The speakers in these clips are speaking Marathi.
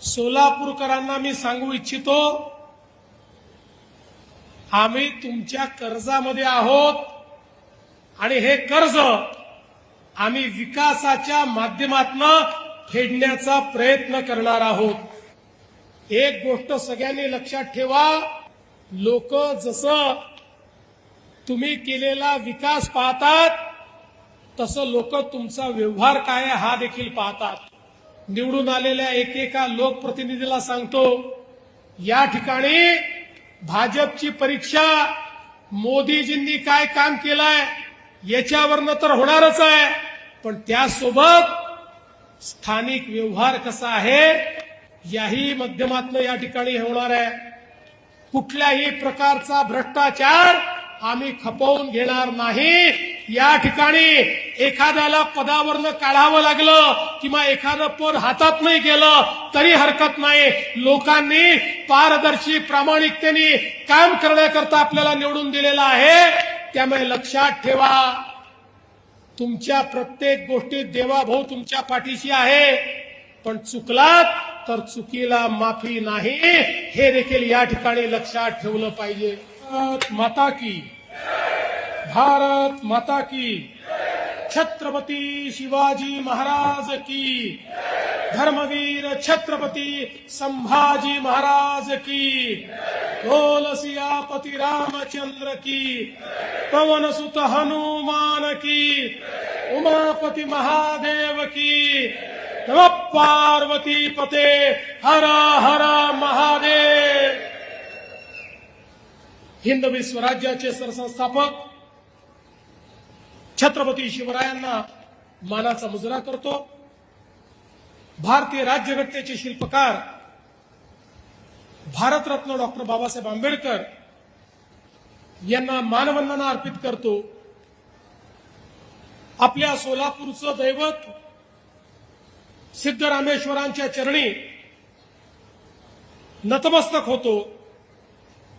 सोलापूरकरांना मी सांगू इच्छितो, आम्ही तुमच्या कर्जामध्ये आहोत आणि हे कर्ज आम्ही विकासाच्या माध्यमातून फेडण्याचा प्रयत्न करणार आहोत। एक गोष्ट सगळ्यांनी लक्षात ठेवा, लोक जसं तुम्ही केलेला विकास पाहतात तसं लोक तुमचा व्यवहार काय आहे हा देखील पाहतात। निवडून आलेल्या एकेका लोकप्रतिनिधीला सांगतो, या ठिकाणी भाजपची परीक्षा मोदीजींनी काय काम केलंय याच्यावरनं तर होणारच आहे, पण त्यासोबत स्थानिक व्यवहार कसा आहे याही माध्यमातून या ठिकाणी होणार आहे। कुठल्याही प्रकारचा भ्रष्टाचार आम्ही खपवून घेणार नाही। या ठिकाणी एखाद्याला पदावरनं काढावं लागलं किंवा एखादं पद हातात नाही गेलं तरी हरकत नाही। लोकांनी पारदर्शी प्रामाणिकतेने काम करण्याकरता आपल्याला निवडून दिलेलं आहे। त्यामुळे लक्षात ठेवा, तुमच्या प्रत्येक गोष्टीत देवाभाऊ तुमच्या पाठीशी आहे, पण चुकलात तर चुकीला माफी नाही, हे देखील या ठिकाणी लक्षात ठेवलं पाहिजे। माता की भारत माता की, छत्रपती शिवाजी महाराज की, धर्मवीर छत्रपती संभाजी महाराज की, बोल सियापति रामचंद्र की, पवन सुत हनुमान की, उमापति महादेव की, नमः पार्वती पते, हर हर महादेव। हिंदवी स्वराज्याचे सरसंस्थापक छत्रपती शिवरायांना मानाचा मुजरा करतो। भारतीय राज्यघटनेचे शिल्पकार भारतरत्न डॉक्टर बाबासाहेब आंबेडकर यांना मानवंदना अर्पित करतो। आपल्या सोलापूरचं दैवत सिद्धरामेश्वरांच्या चरणी नतमस्तक होतो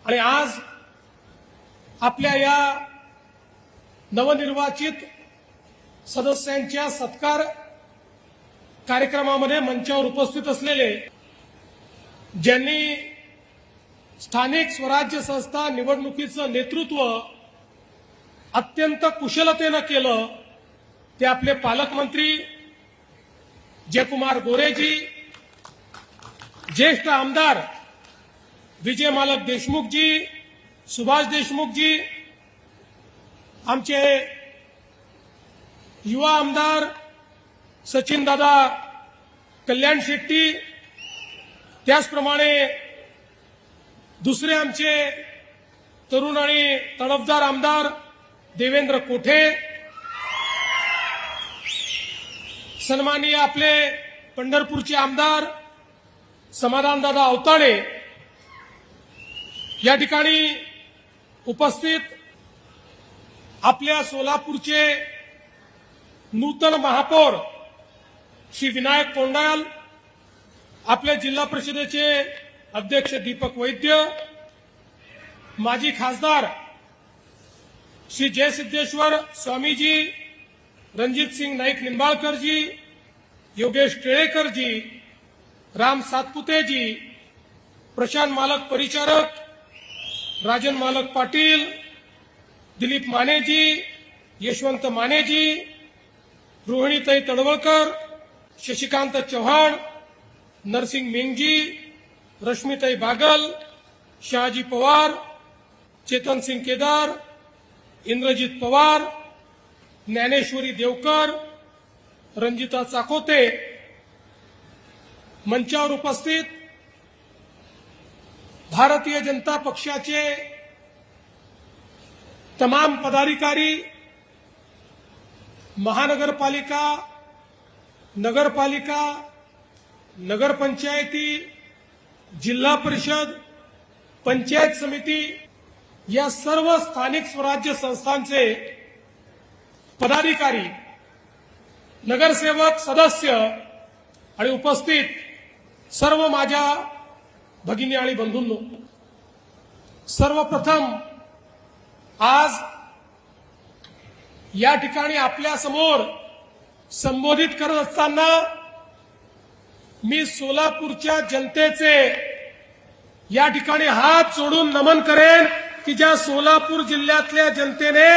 आणि आज आपल्या या नवनिर्वाचित सदस्यांच्या सत्कार कार्यक्रमामध्ये मंचावर उपस्थित असलेले, ज्यांनी स्थानिक स्वराज्य संस्था निवडणुकीचं नेतृत्व अत्यंत कुशलतेनं केलं, ते आपले पालकमंत्री जयकुमार गोरेजी, ज्येष्ठ आमदार विजय मालक देशमुखजी, सुभाष देशमुखजी, आमचे युवा आमदार सचिन दादा कल्याण शेट्टी, त्याचप्रमाणे दुसरे आमचे तरुण आणि तडफदार आमदार देवेंद्र कोठे, सन्माननीय आपले पंढरपूरचे आमदार समाधानदादा अवताडे, या ठिकाणी उपस्थित आपल्या सोलापूरचे नूतन महापौर श्री विनायक कोंडाल, आपल्या जिल्हा परिषदेचे अध्यक्ष दीपक वैद्य, माजी खासदार श्री जयसिद्धेश्वर स्वामीजी, रणजित सिंग नाईक निंबाळकरजी, योगेश टिळेकरजी, राम सातपुतेजी, प्रशांत मालक परिचारक, राजन मालक पाटील, दिलीप मानेजी, यशवंत मानेजी, रोहिणीताई तडवळकर, शशिकांत चव्हाण, नरसिंग मेंगजी, रश्मीताई बागल, शहाजी पवार, चेतन सिंग केदार, इंद्रजित पवार, ज्ञानेश्वरी देवकर, रंजिता चाकोते, मंचावर उपस्थित भारतीय जनता पक्षाचे तमाम पदाधिकारी, महानगरपालिका, नगरपालिका, नगरपंचायती, जिल्हा परिषद, पंचायत समिती या सर्व स्थानिक स्वराज्य संस्थांचे पदाधिकारी, नगरसेवक, सदस्य आणि उपस्थित सर्व माझ्या भगिनी आणि बंधूंनो, सर्वप्रथम आज या ठिकाणी आपल्या समोर संबोधित करत असताना मी सोलापूरच्या जनतेचे या ठिकाणी हात जोडून नमन करेन की ज्या सोलापूर जिल्ह्यातल्या जनतेने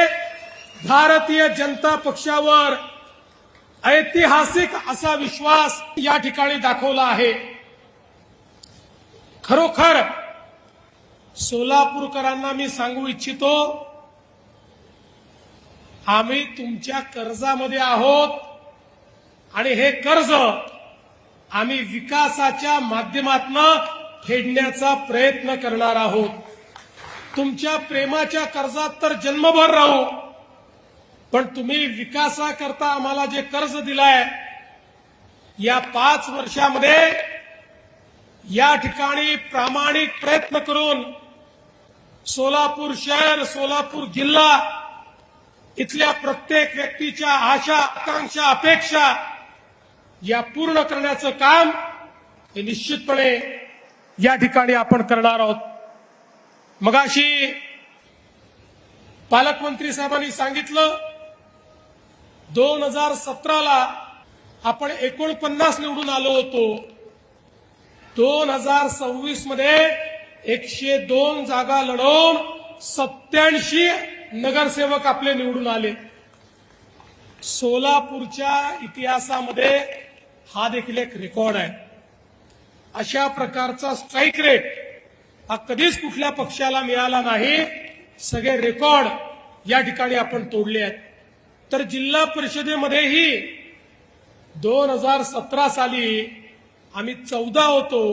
भारतीय जनता पक्षावर ऐतिहासिक असा विश्वास या ठिकाणी दाखवला आहे। खरोखर सोलापूरकरांना मी सांगू इच्छितो, आम्ही तुमच्या कर्जामध्ये आहोत आणि हे कर्ज आम्ही विकासाच्या माध्यमातून फेडण्याचा प्रयत्न करणार आहोत। तुमच्या प्रेमाच्या कर्जात तर जन्मभर राहू, पण तुम्ही विकासाकरता आम्हाला जे कर्ज दिलाय या 5 वर्षामध्ये या ठिकाणी प्रामाणिक प्रयत्न करून सोलापूर शहर, सोलापूर जिल्हा इथल्या प्रत्येक व्यक्तीच्या आशा, आकांक्षा, अपेक्षा या पूर्ण करण्याचं काम हे निश्चितपणे या ठिकाणी आपण करणार आहोत। मगाशी पालकमंत्री साहेबांनी सांगितलं 2017ला आपण 49 निवडून आलो होतो। 2026 मध्ये 102 जागा लढवून 87 नगरसेवक आपले निवडून आले। सोलापूरच्या इतिहासामध्ये हा देखील एक रेकॉर्ड आहे। अशा प्रकारचा स्ट्राईक रेट हा कधीच कुठल्या पक्षाला मिळाला नाही। सगळे रेकॉर्ड या ठिकाणी आपण तोडले आहेत। तर जिल्हा परिषदेमध्येही 2017 साली आम्ही 14 होतो।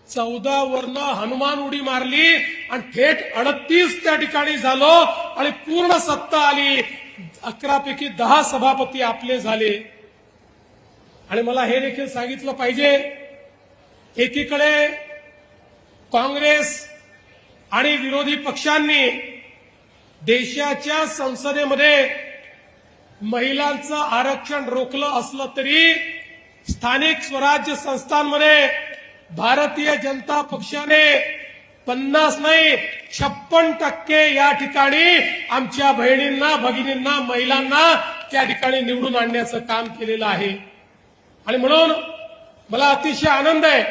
14 वरनं हनुमान उडी मारली आणि थेट 38 त्या ठिकाणी झालो आणि पूर्ण सत्ता आली। 11 पैकी 10 सभापती आपले झाले। आणि मला हे देखील सांगितलं पाहिजे, एकीकडे काँग्रेस आणि विरोधी पक्षांनी देशाच्या संसदेमध्ये महिलांचं आरक्षण रोखलं असलं तरी स्थानिक स्वराज्य संस्थांमध्ये भारतीय जनता पक्षाने 50 नाही 56% या ठिकाणी आमच्या बहिणींना, भगिनींना, महिलांना त्या ठिकाणी निवडून आणण्याचं काम केलेलं आहे। आणि म्हणून मला अतिशय आनंद आहे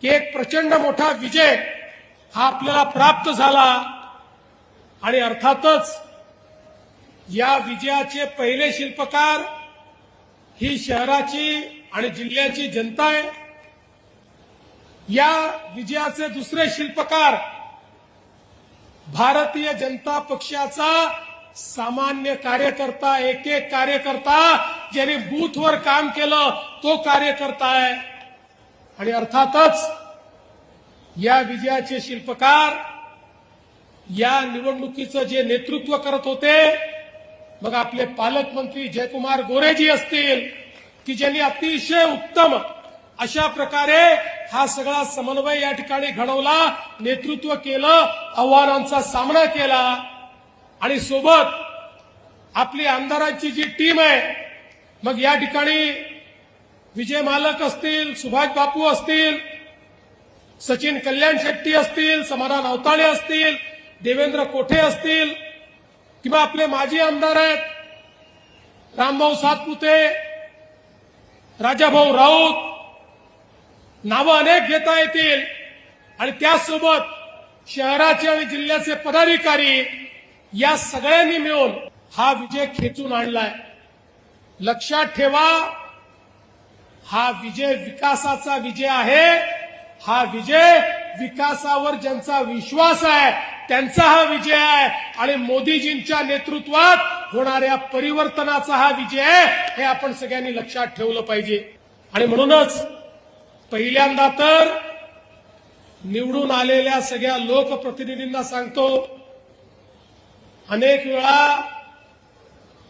की एक प्रचंड मोठा विजय हा आपल्याला प्राप्त झाला। आणि अर्थातच या विजयाचे पहिले शिल्पकार ही शहराची आणि जिल्ह्याची जनता आहे। या विजयाचे दुसरे शिल्पकार भारतीय जनता पक्षाचा सामान्य कार्यकर्ता, एक एक कार्यकर्ता ज्याने बूथवर काम केलं तो कार्यकर्ता आहे। आणि अर्थातच या विजयाचे शिल्पकार या निवडणुकीचं जे नेतृत्व करत होते, मग आपले पालकमंत्री जयकुमार गोरेजी असतील की ज्यांनी अतिशय उत्तम अशा प्रकारे हा सगळा समन्वय या ठिकाणी घडवला, नेतृत्व केलं, आव्हानांचा सामना केला। आणि सोबत आपली आमदारांची जी टीम आहे, मग या ठिकाणी विजय मालक असतील, सुभाष बापू असतील, सचिन कल्याण शेट्टी असतील, समाधान अवताळे असतील, देवेंद्र कोठे असतील किंवा आपले माजी आमदार आहेत रामभाऊ सातपुते, राजाभाऊ राऊत, नावं अनेक घेता येतील। आणि त्यासोबत शहराचे आणि जिल्ह्याचे पदाधिकारी या सगळ्यांनी मिळून हा विजय खेचून आणलाय। लक्षात ठेवा, हा विजय विकासाचा विजय आहे। हा विजय विकासावर ज्यांचा विश्वास आहे त्यांचा हा विजय आहे आणि मोदीजींच्या नेतृत्वात होणाऱ्या परिवर्तनाचा हा विजय आहे, हे आपण सगळ्यांनी लक्षात ठेवलं पाहिजे। आणि म्हणूनच पहिल्यांदा तर निवडून आलेल्या सगळ्या लोकप्रतिनिधींना सांगतो, अनेक वेळा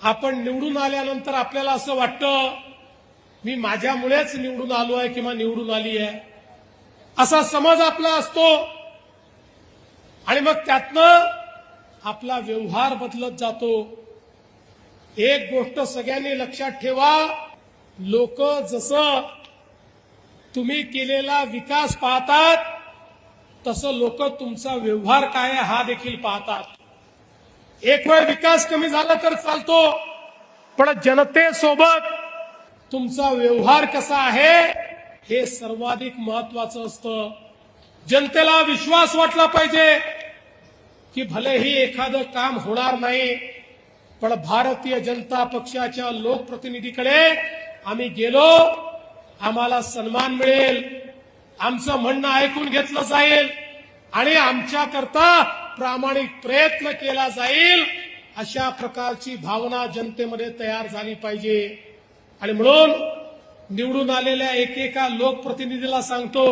आपण निवडून आल्यानंतर आपल्याला असं वाटतं मी माझ्यामुळेच निवडून आलो आहे किंवा निवडून आली आहे, असा समज आपला असतो। आणि मग त्यातनं आपला व्यवहार बदलत जातो। एक गोष्ट सगळ्यांनी लक्षात ठेवा, लोक जसं तुम्ही केलेला विकास पाहतात तसं लोक तुमचा व्यवहार काय आहे हा देखील पाहतात। एक वेळ विकास कमी झाला तर चालतो, पण जनतेसोबत तुमचा व्यवहार कसा आहे हे सर्वाधिक महत्वाचं असतं. जनतेला विश्वास वाटला पाहिजे की भलेही एखादं काम होणार नाही, पण भारतीय जनता पक्षाच्या लोकप्रतिनिधीकडे आम्ही गेलो, आम्हाला सन्मान मिळेल, आमचं म्हणणं ऐकून घेतलं जाईल आणि आमच्याकरता प्रामाणिक प्रयत्न केला जाईल, अशा प्रकारची भावना जनतेमध्ये तयार झाली पाहिजे. आणि म्हणून निवडून आलेल्या एकेका लोकप्रतिनिधीला सांगतो,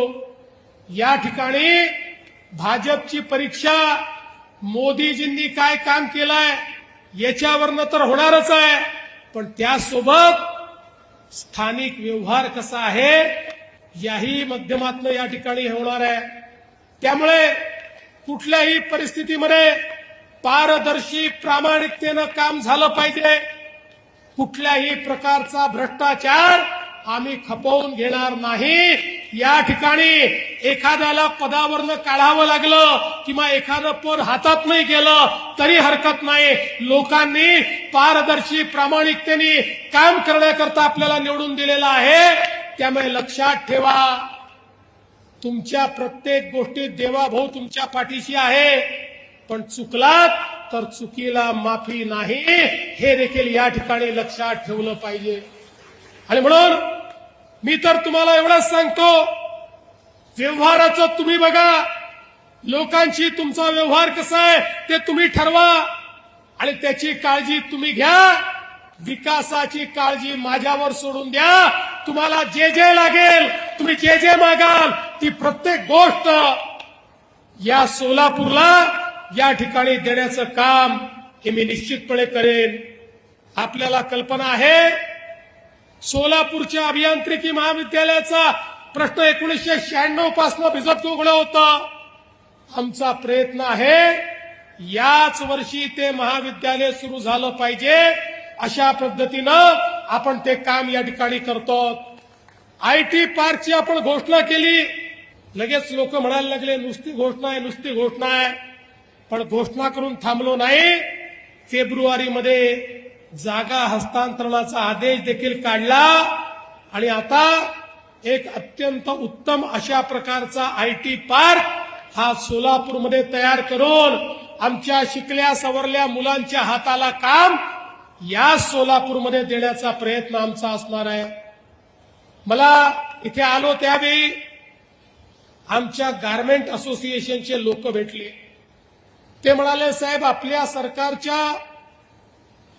या ठिकाणी भाजपची परीक्षा मोदीजींनी काय काम केलंय याच्यावरनं तर होणारच आहे, पण त्यासोबत स्थानिक व्यवहार कसा आहे याही माध्यमातून या ठिकाणी होणार आहे. त्यामुळे कुठल्याही परिस्थितीमध्ये पारदर्शी प्रामाणिकतेनं काम झालं पाहिजे. कुठल्याही प्रकारचा भ्रष्टाचार आम्ही खपवून घेणार नाही. या ठिकाणी एखाद्याला पदावरनं काढावं लागलं किंवा एखादं पद हातात नाही गेलं तरी हरकत नाही. लोकांनी पारदर्शी प्रामाणिकतेने काम करण्याकरता आपल्याला निवडून दिलेलं आहे. त्यामुळे लक्षात ठेवा, तुमच्या प्रत्येक गोष्टीत देवाभाऊ तुमच्या पाठीशी आहे, पण चुकलात तर चुकीला माफी नाही, हे देखील या ठिकाणी लक्षात ठेवलं पाहिजे. आणि म्हणून मी तर तुम्हाला एवढंच सांगतो, व्यवहाराचं तुम्ही बघा, लोकांशी तुमचा व्यवहार कसा आहे ते तुम्ही ठरवा आणि त्याची काळजी तुम्ही घ्या. विकासाची काळजी माझ्यावर सोडून द्या. तुम्हाला जे जे लागेल, तुम्ही जे जे मागाल, ती प्रत्येक गोष्ट या सोलापूरला या ठिकाणी देण्याचं काम हे मी निश्चितपणे करेन. आपल्याला कल्पना आहे, सोलापूरच्या अभियांत्रिकी महाविद्यालयाचा प्रश्न 1996 पासून भिजत उघडला होता. आमचा प्रयत्न आहे याच वर्षी ते महाविद्यालय सुरू झालं पाहिजे, अशा पद्धतीनं आपण ते काम या ठिकाणी करतो. आयटी पार्कची आपण घोषणा केली, लगेच लोक म्हणायला लागले नुसती घोषणा आहे, नुसती घोषणा आहे. पण घोषणा करून थांबलो नाही. फेब्रुवारीमध्ये जागा हस्तांतरणाचा आदेश देखील काढला आणि आता एक अत्यंत उत्तम अशा प्रकारचा आयटी पार्क हा सोलापूरमध्ये तयार करून आमच्या शिकल्या सवरल्या मुलांच्या हाताला काम या सोलापूरमध्ये देण्याचा प्रयत्न आमचा असणार आहे. मला इथे आलो त्यावेळी आमच्या गारमेंट असोसिएशनचे लोक भेटले. ते म्हणाले, साहेब आपल्या सरकारच्या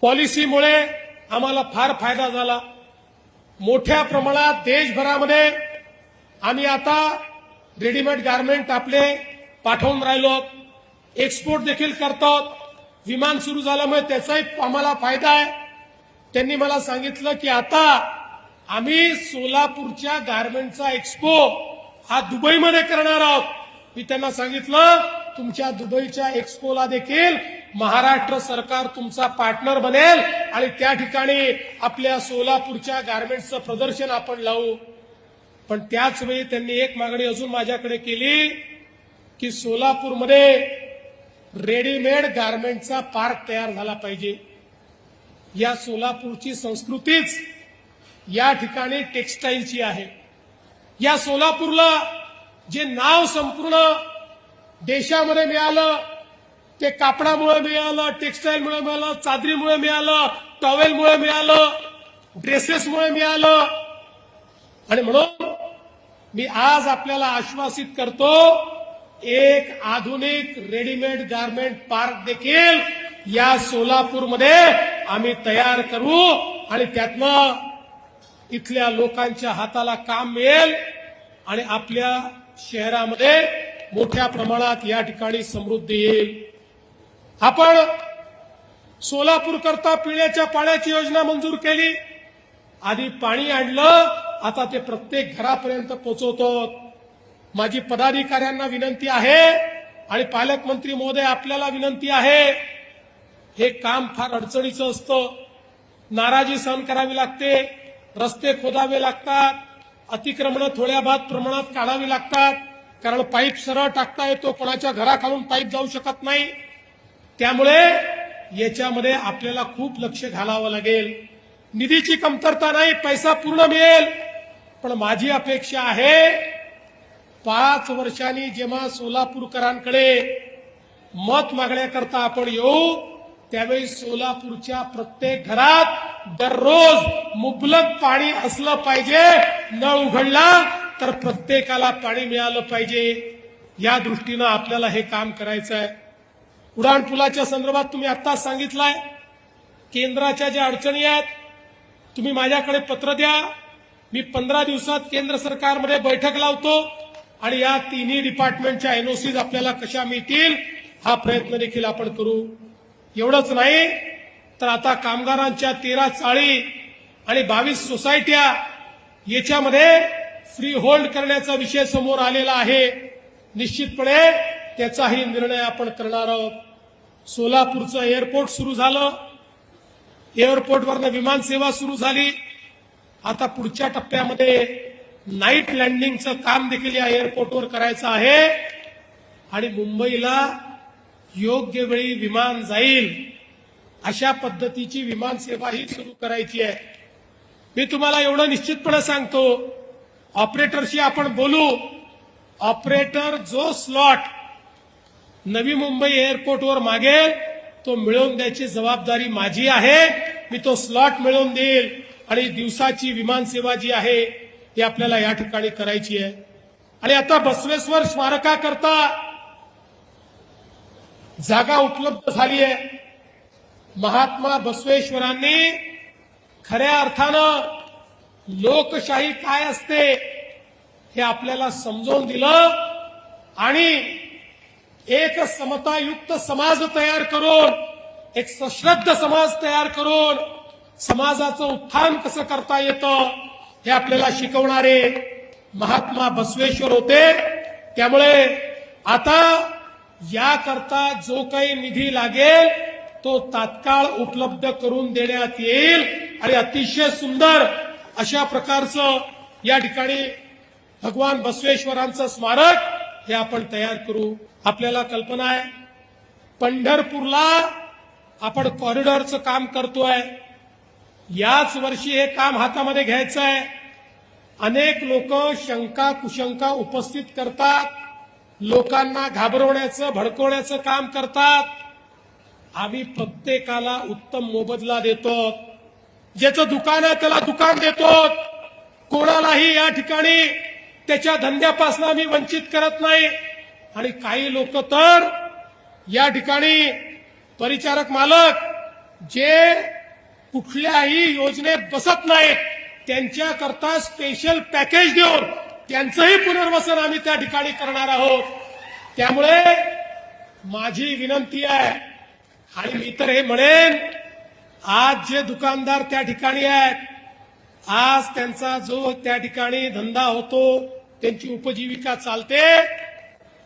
पॉलिसीमुळे आम्हाला फार फायदा झाला. मोठ्या प्रमाणात देशभरामध्ये आम्ही आता रेडीमेड गारमेंट आपले पाठवून राहिलो, एक्सपोर्ट देखील करतो. विमान सुरू झाल्यामुळे त्याचाही आम्हाला फायदा आहे. त्यांनी मला सांगितलं की आता आम्ही सोलापूरच्या गारमेंटचा एक्सपो हा दुबईमध्ये करणार आहोत. मी त्यांना सांगितलं, तुमच्या दुबईच्या एक्सपोला देखील महाराष्ट्र सरकार तुमचा पार्टनर बनेल आणि त्या ठिकाणी आपल्या सोलापूरच्या गारमेंट्सचं प्रदर्शन आपण लावू. पण त्याच वेळी त्यांनी एक मागणी अजून माझ्याकडे केली की सोलापूरमध्ये रेडीमेड गारमेंटचा पार्क तयार झाला पाहिजे. या सोलापूरची संस्कृतीच या ठिकाणी टेक्सटाईलची आहे. या सोलापूरला जे नाव संपूर्ण देशामध्ये मिळालं ते कापडामुळे मिळालं, टेक्सटाईलमुळे मिळालं, चादरीमुळे मिळालं, टॉवेलमुळे मिळालं, ड्रेसेसमुळे मिळालं. आणि म्हणून मी आज आपल्याला आश्वासित करतो, एक आधुनिक रेडीमेड गारमेंट पार्क देखील या सोलापूरमध्ये आम्ही तयार करू आणि त्यातनं इथल्या लोकांच्या हाताला काम मिळेल आणि आपल्या शहरामध्ये मोठ्या प्रमाणात या ठिकाणी समृद्धी येईल. आपण सोलापूर करता पिण्याच्या पाण्याची योजना मंजूर केली. आधी पाणी आणलं, आता ते प्रत्येक घरापर्यंत पोहोचवतो. माझी पदाधिकाऱ्यांना विनंती आहे आणि पालकमंत्री महोदय आपल्याला विनंती आहे, हे काम फार अडचणीचं असतं. नाराजी सहन करावी लागते, रस्ते खोदावे लागतात, अतिक्रमणं थोड्या बहुत प्रमाणात काढावी लागतात, कारण पाईप सरळ टाकता येतो, कोणाच्या घराखालून पाईप जाऊ शकत नाही. त्यामुळे याच्यामध्ये आपल्याला खूप लक्ष घालावं लागेल. निधीची कमतरता नाही, पैसा पूर्ण मिळेल. पण माझी अपेक्षा आहे 5 वर्षांनी जेव्हा सोलापूरकरांकडे मत मागण्याकरता आपण येऊ त्यावेळी सोलापूरच्या प्रत्येक घरात दररोज मुबलक पाणी असलं पाहिजे. नळ उघडला तर प्रत्येकाला पाणी मिळालं पाहिजे. या दृष्टीनं आपल्याला हे काम करायचं आहे. उड्डाणपुलाच्या संदर्भात तुम्ही आत्ताच सांगितलंय केंद्राच्या ज्या अडचणी आहेत तुम्ही माझ्याकडे पत्र द्या. मी 15 दिवसात केंद्र सरकारमध्ये बैठक लावतो आणि या तिन्ही डिपार्टमेंटच्या एनओसीज आपल्याला कशा मिळतील हा प्रयत्न देखील आपण करू. एवढंच नाही तर आता कामगारांच्या 13 चाळी आणि 22 सोसायट्या याच्यामध्ये फ्री होल्ड करण्याचा विषय समोर आलेला आहे. निश्चितपणे त्याचाही निर्णय आपण करणार आहोत. सोलापूरचं एअरपोर्ट सुरू झालं. एअरपोर्टवरनं विमान सेवा सुरू झाली. आता पुढच्या टप्प्यामध्ये नाईट लँडिंगचं काम देखील या एअरपोर्टवर करायचं आहे आणि मुंबईला योग्य वेळी विमान जाईल अशा पद्धतीची विमान सेवा ही सुरू करायची आहे. मी तुम्हाला एवढं निश्चितपणे सांगतो ऑपरेटरशी आपण बोलू. ऑपरेटर जो स्लॉट नवी मुंबई एअरपोर्टवर मागेल तो मिळवून द्यायची जबाबदारी माझी आहे. मी तो स्लॉट मिळवून देईल आणि दिवसाची विमान सेवा जी आहे ती आपल्याला या ठिकाणी करायची आहे. आणि आता बसवेश्वर स्मारकाकरता जागा उपलब्ध झाली आहे. महात्मा बसवेश्वरांनी खऱ्या अर्थानं लोकशाही काय असते हे आपल्याला समजावून दिलं आणि एक समतायुक्त समाज तयार करून एक सश्रद्ध समाज तयार करून समाजाचं उत्थान कसं करता येतं हे आपल्याला शिकवणारे महात्मा बसवेश्वर होते. त्यामुळे आता याकरता जो काही निधी लागेल तो तात्काळ उपलब्ध करून देण्यात येईल आणि अतिशय सुंदर अशा प्रकारचं या ठिकाणी भगवान बसवेश्वरांचं स्मारक हे आपण तयार करू. आपल्याला कल्पना आहे पंढरपूरला आपण कॉरिडॉरचं काम करतोय. याच वर्षी हे काम हातामध्ये घ्यायचं आहे. अनेक लोक शंका कुशंका उपस्थित करतात. लोकांना घाबरवण्याचं भडकवण्याचं काम करतात. आम्ही प्रत्येकाला उत्तम मोबदला देतो. ज्याचं दुकान आहे त्याला दुकान देतो. कोणालाही या ठिकाणी त्याच्या धंद्यापासून आम्ही वंचित करत नाही. आणि काही लोक तर या ठिकाणी परिचारक मालक जे कुठल्याही योजनेत बसत नाहीत त्यांच्याकरता स्पेशल पॅकेज देऊन त्यांचंही पुनर्वसन आम्ही त्या ठिकाणी करणार आहोत. त्यामुळे माझी विनंती आहे आणि मी तर हे म्हणेन आज जे दुकानदार त्या ठिकाणी आहेत आज त्यांचा जो त्या ठिकाणी धंदा होतो त्यांची उपजीविका चालते.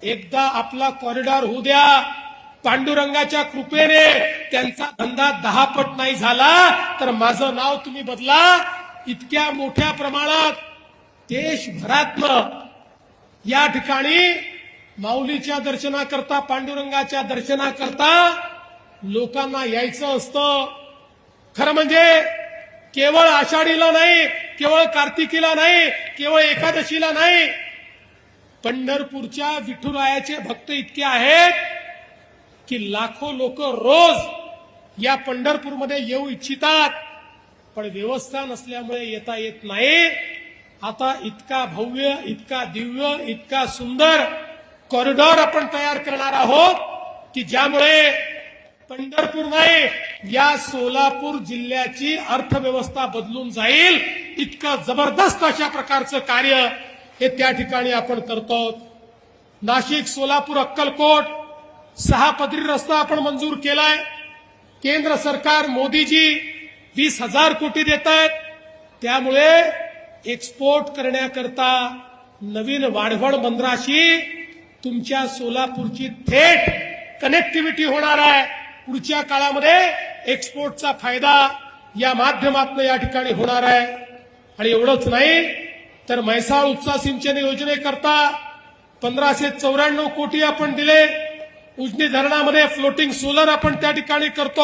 एकदा आपला कॉरिडॉर होऊ द्या. पांडुरंगाच्या कृपेने त्यांचा धंदा 10 पट नाही झाला तर माझं नाव तुम्ही बदला. इतक्या मोठ्या प्रमाणात देशभरातनं या ठिकाणी माऊलीच्या दर्शनाकरता पांडुरंगाच्या दर्शनाकरता लोकांना यायचं असतं. खरं म्हणजे केवळ आषाढीला नाही, केवळ कार्तिकीला नाही, केवळ एकादशीला नाही. पंढरपूरच्या विठुरायाचे भक्त इतके आहेत की लाखो लोक रोज या पंढरपूरमध्ये येऊ इच्छितात पण व्यवस्था नसल्यामुळे येता येत नाही. आता इतका भव्य इतका दिव्य इतका सुंदर कॉरिडॉर आपण तयार करणार आहोत की ज्यामुळे पंढरपूर नाही या सोलापूर जिल्ह्याची अर्थव्यवस्था बदलून जाईल. इतकं जबरदस्त अशा प्रकारचं कार्य हे त्या ठिकाणी आपण करतो. नाशिक सोलापूर अक्कलकोट 6 पदरी रस्ता आपण मंजूर केलाय. केंद्र सरकार मोदीजी 20,000 कोटी देत आहेत. त्यामुळे एक्सपोर्ट करण्याकरता नवीन वाढवण बंदराशी तुमच्या सोलापूरची थेट कनेक्टिव्हिटी होणार आहे. पुढच्या काळामध्ये एक्सपोर्टचा फायदा या माध्यमातून या ठिकाणी होणार आहे. आणि एवढंच नाही तर म्हैसाळ उपसा सिंचन योजनेकरता 1594 कोटी आपण दिले. उजनी धरणामध्ये फ्लोटिंग सोलर आपण त्या ठिकाणी करतो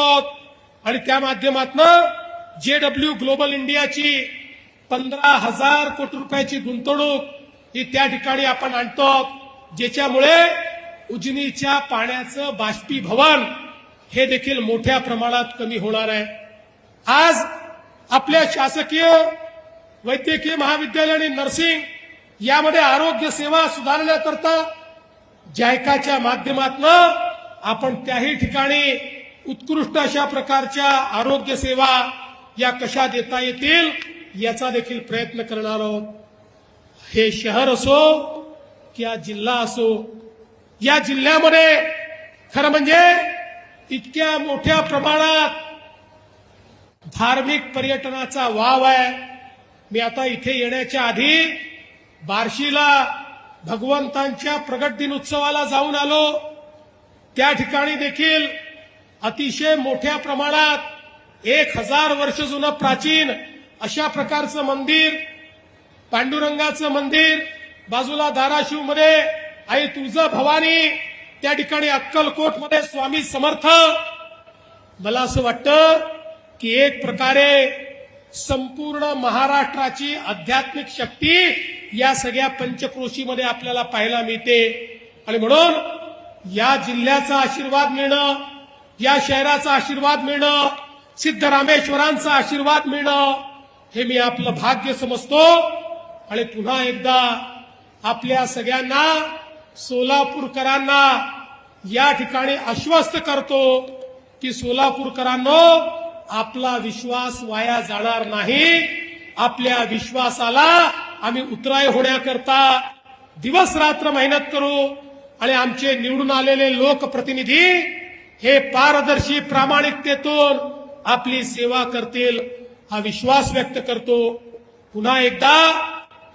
आणि त्या माध्यमातून जेडब्ल्यू ग्लोबल इंडियाची 15,000 कोटी रुपयाची गुंतवणूक ही त्या ठिकाणी आपण आणतो, ज्याच्यामुळे उजनीच्या पाण्याचं बाष्पीभवन हे देखील मोठ्या प्रमाणात कमी होणार आहे. आज आपल्या शासकीय वैद्यकीय महाविद्यालय आणि नर्सिंग यामध्ये आरोग्य सेवा सुधारण्याकरता जायकाच्या माध्यमातून आपण त्याही ठिकाणी उत्कृष्ट अशा प्रकारच्या आरोग्य सेवा या कशा देता येतील याचा देखील प्रयत्न करणार आहोत. हे शहर असो किंवा जिल्हा असो, या जिल्ह्यामध्ये खरं म्हणजे इतक्या मोठ्या प्रमाणात धार्मिक पर्यटनाचा वाव आहे. मी आता इथे येण्याच्या आधी बार्शीला भगवंतांच्या प्रगट दिन उत्सवाला जाऊन आलो. त्या ठिकाणी देखील अतिशय मोठ्या प्रमाणात 1000 वर्ष जुनं प्राचीन अशा प्रकारचं मंदिर, पांडुरंगाचं मंदिर, बाजूला धाराशिवमध्ये आई तुळजाभवानी, त्या ठिकाणी अक्कलकोटमध्ये स्वामी समर्थ. मला असं वाटतं की एक प्रकारे संपूर्ण महाराष्ट्राची आध्यात्मिक शक्ती या सगळ्या पंचक्रोशीमध्ये आपल्याला पाहायला मिळते. आणि म्हणून या जिल्ह्याचा आशीर्वाद मिळणं, या शहराचा आशीर्वाद मिळणं, सिद्धरामेश्वरांचा आशीर्वाद मिळणं हे मी आपलं भाग्य समजतो. आणि पुन्हा एकदा आपल्या सगळ्यांना, सोलापूरकरांना या ठिकाणी आश्वस्त करतो की सोलापूरकरांनो, आपला विश्वास वाया जाणार नाही. आपल्या विश्वासाला आम्ही उतराई होण्याकरता दिवस रात्र मेहनत करू आणि आमचे निवडून आलेले लोकप्रतिनिधी हे पारदर्शी प्रामाणिकतेतून आपली सेवा करतील हा विश्वास व्यक्त करतो. पुन्हा एकदा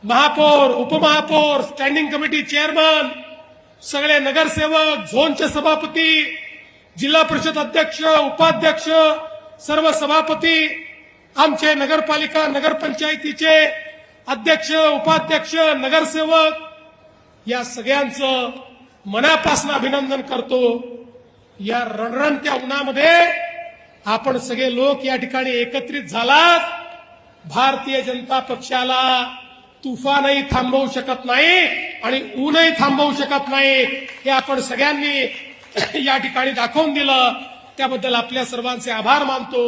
महापौर, उपमहापौर, स्टँडिंग कमिटी चेअरमन, सगळे नगरसेवक, झोनचे सभापती, जिल्हा परिषद अध्यक्ष, उपाध्यक्ष, सर्व सभापती, आमचे नगरपालिका नगरपंचायतीचे अध्यक्ष, उपाध्यक्ष, नगरसेवक या सगळ्यांचं मनापासून अभिनंदन करतो. या रणरणत्या उन्हामध्ये आपण सगळे लोक या ठिकाणी एकत्रित झालात. भारतीय जनता पक्षाला तुफानही थांबवू शकत नाही आणि ऊनही थांबवू शकत नाही, हे आपण सगळ्यांनी या ठिकाणी दाखवून दिलं. त्याबद्दल आपल्या सर्वांचे आभार मानतो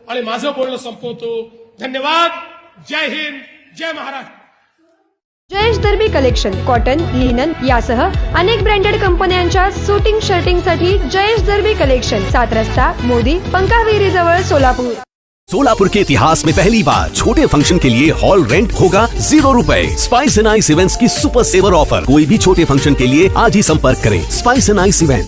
आणि माझं बोलणं संपवतो. धन्यवाद. जय हिंद, जय Maharashtra. Jayesh दर्बी collection cotton, linen यासह अनेक ब्रँडेड कंपन्यांच्या सुटिंग शर्टिंगसाठी जयेश दर्बी कलेक्शन, 7 रस्ता मोदी, पंकाविरी जवळ, सोलापूर. सोलापुर के इतिहास में पहली बार छोटे फंक्शन के लिए हॉल रेंट होगा 0 रुपए। स्पाइस एंड आइस इवेंट्स की सुपर सेवर ऑफर। कोई भी छोटे फंक्शन के लिए आज ही संपर्क करें। Spice end ice events.